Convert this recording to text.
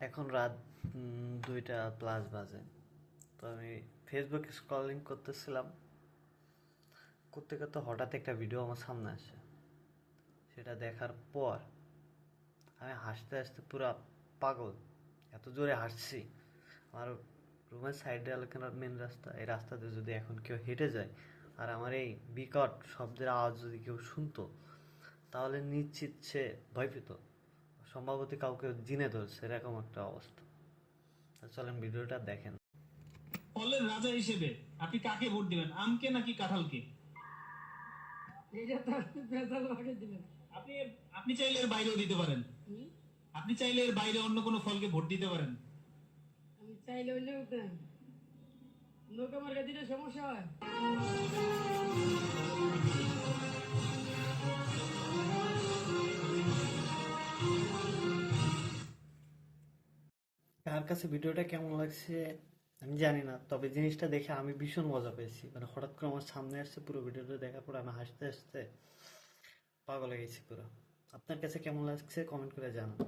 এখন রাত 2টা প্লাস বাজে। তো আমি ফেসবুকে স্ক্রলিং করতেছিলাম, করতে করতে হঠাৎ একটা ভিডিও আমার সামনে আসে। সেটা দেখার পর আমি হাসতে হাসতে পুরো পাগল, এত জোরে হাসছি। আমার রুমের সাইডে এলাকার মেন রাস্তা, এই রাস্তাতে যদি এখন কেউ হেঁটে যায় আর আমার এই বিকট শব্দের আওয়াজ যদি কেউ শুনতো, তাহলে নিশ্চিত সে ভয় পেত, সম্ভবত কাউকে জিনে ধরছে, এরকম একটা অবস্থা। চলেন ভিডিওটা দেখেন। ফলের রাজা হিসেবে আপনি কাকে ভোট দিবেন, আমকে নাকি কাঁঠালকে? এটা তো ভেজাল ভাগে দিলেন। আপনি আপনি চাইলে এর বাইরেও দিতে পারেন। হুম? আপনি চাইলে এর বাইরে অন্য কোনো ফলকে ভোট দিতে পারেন। আমি চাইলে অন্য উঠতেন, নৌকা মার্কা দিলে সমস্যা হয়। কার কাছে ভিডিওটা কেমন লাগছে আমি জানি না, তবে জিনিসটা দেখে আমি ভীষণ মজা পেয়েছি। মানে হঠাৎ করে আমার সামনে আসছে, পুরো ভিডিওটা দেখার পর আমি হাসতে হাসতে পাগল হয়ে গেছি পুরো। আপনার কাছে কেমন লাগছে কমেন্ট করে জানান।